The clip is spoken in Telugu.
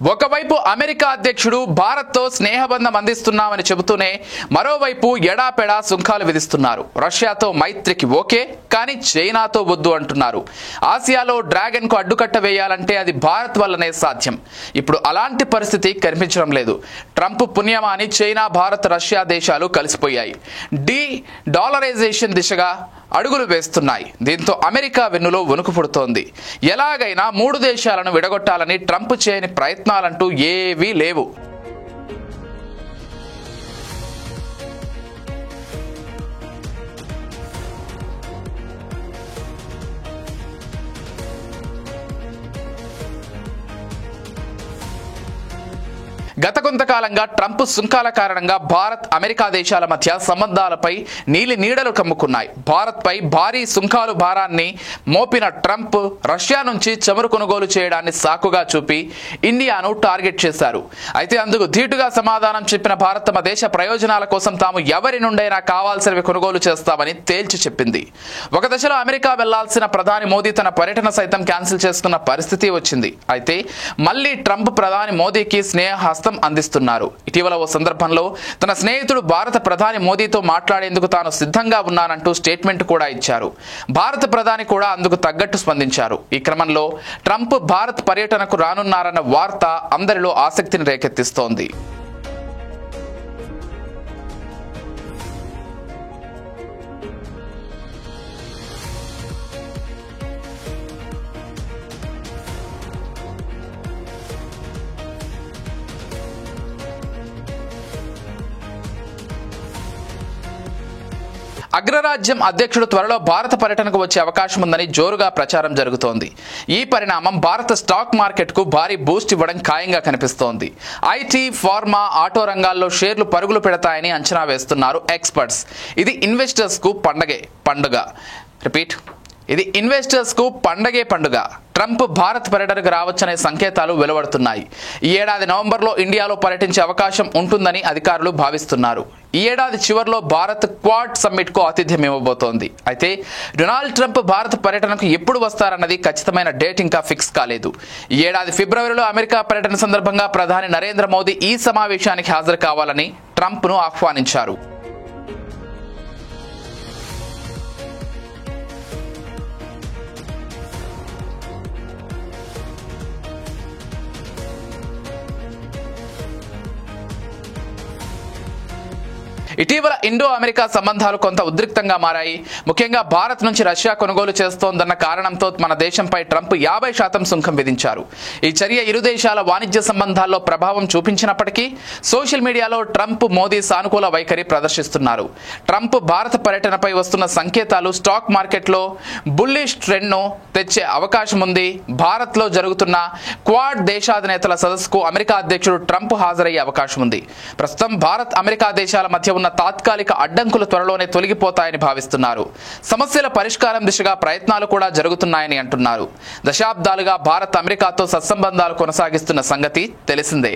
ఒకవైపు అమెరికా అధ్యక్షుడు భారత్తో స్నేహబంధం అందిస్తున్నామని చెబుతూనే మరోవైపు ఎడాపెడా సుంకాలు విధిస్తున్నారు. రష్యాతో మైత్రికి ఓకే, కానీ చైనాతో వద్దు అంటున్నారు. ఆసియాలో డ్రాగన్ కు అడ్డుకట్ట వేయాలంటే అది భారత్ వల్లనే సాధ్యం. ఇప్పుడు అలాంటి పరిస్థితి కనిపించడం లేదు. ట్రంప్ పుణ్యమాని చైనా, భారత్, రష్యా దేశాలు కలిసిపోయాయి. డాలరైజేషన్ దిశగా అడుగులు వేస్తున్నాయి. దీంతో అమెరికా వెన్నులో వణుకు పుడుతోంది. ఎలాగైనా మూడు దేశాలను విడగొట్టాలని ట్రంప్ చేయని ప్రయత్నాలంటూ ఏవీ లేవు. గత కొంతకాలంగా ట్రంప్ సుంకాల కారణంగా భారత్, అమెరికా దేశాల మధ్య సంబంధాలపై నీడలు కమ్ముకున్నాయి. భారత్ పై భారీ సుంకాలు భారాన్ని మోపిన ట్రంప్ రష్యా నుంచి చమురు కొనుగోలు చేయడాన్ని సాకుగా చూపి ఇండియాను టార్గెట్ చేశారు. అయితే అందుకు ధీటుగా సమాధానం చెప్పిన భారత్ తమ దేశ ప్రయోజనాల కోసం తాము ఎవరి నుండైనా కావాల్సినవి కొనుగోలు చేస్తామని తేల్చి చెప్పింది. ఒక దశలో అమెరికా వెళ్లాల్సిన ప్రధాని మోదీ తన పర్యటన సైతం క్యాన్సిల్ చేసుకున్న పరిస్థితి వచ్చింది. అయితే మళ్లీ ట్రంప్ ప్రధాని మోదీకి స్నేహ అందిస్తున్నారు. ఇటీవల ఓ సందర్భంలో తన స్నేహితుడు భారత ప్రధాని మోదీతో మాట్లాడేందుకు తాను సిద్ధంగా ఉన్నానంటూ స్టేట్మెంట్ కూడా ఇచ్చారు. భారత ప్రధాని కూడా అందుకు తగ్గట్టు స్పందించారు. ఈ క్రమంలో ట్రంప్ భారత్ పర్యటనకు రానున్నారన్న వార్త అందరిలో ఆసక్తిని రేకెత్తిస్తోంది. అగ్రరాజ్యం అధ్యక్షుడు త్వరలో భారత పర్యటనకు వచ్చే అవకాశం ఉందని జోరుగా ప్రచారం జరుగుతోంది. ఈ పరిణామం భారత స్టాక్ మార్కెట్ కు భారీ బూస్ట్ ఇవ్వడం ఖాయంగా కనిపిస్తోంది. ఐటీ, ఫార్మా, ఆటో రంగాల్లో షేర్లు పరుగులు పెడతాయని అంచనా వేస్తున్నారు ఎక్స్పర్ట్స్. ఇది ఇన్వెస్టర్స్ కు పండగే పండుగ. ట్రంప్ భారత్ పర్యటనకు రావచ్చనే సంకేతాలు వెలువడుతున్నాయి. ఈ ఏడాది నవంబర్లో ఇండియాలో పర్యటించే అవకాశం ఉంటుందని అధికారులు భావిస్తున్నారు. ఈ ఏడాది చివరిలో భారత్ క్వాడ్ సమ్మిట్ కు ఆతిథ్యం ఇవ్వబోతోంది. అయితే డొనాల్డ్ ట్రంప్ భారత పర్యటనకు ఎప్పుడు వస్తారన్నది ఖచ్చితమైన డేట్ ఇంకా ఫిక్స్ కాలేదు. ఈ ఏడాది ఫిబ్రవరిలో అమెరికా పర్యటన సందర్భంగా ప్రధాని నరేంద్ర మోదీ ఈ సమావేశానికి హాజరు కావాలని ట్రంప్ ను ఆహ్వానించారు. ఇటీవల ఇండో అమెరికా సంబంధాలు కొంత ఉద్రిక్తంగా మారాయి. ముఖ్యంగా భారత్ నుంచి రష్యా కొనుగోలు చేస్తోందన్న కారణంతో మన దేశంపై ట్రంప్ 50% సుంకం విధించారు. ఈ చర్య ఇరు దేశాల వాణిజ్య సంబంధాల్లో ప్రభావం చూపించినప్పటికీ సోషల్ మీడియాలో ట్రంప్, మోదీ సానుకూల వైఖరి ప్రదర్శిస్తున్నారు. ట్రంప్ భారత పర్యటనపై వస్తున్న సంకేతాలు స్టాక్ మార్కెట్లో బుల్లిష్ ట్రెండ్ ను తెచ్చే అవకాశం ఉంది. భారత్ లో జరుగుతున్న క్వాడ్ దేశాధినేతల సదస్సుకు అమెరికా అధ్యక్షుడు ట్రంప్ హాజరయ్యే అవకాశం ఉంది. ప్రస్తుతం భారత్, అమెరికా దేశాల మధ్య ఉన్న తాత్కాలిక అడ్డంకులు త్వరలోనే తొలగిపోతాయని భావిస్తున్నారు. సమస్యల పరిష్కారం దిశగా ప్రయత్నాలు కూడా జరుగుతున్నాయని అంటున్నారు. దశాబ్దాలుగా భారత్ అమెరికాతో సత్సంబంధాలు కొనసాగిస్తున్న సంగతి తెలిసిందే.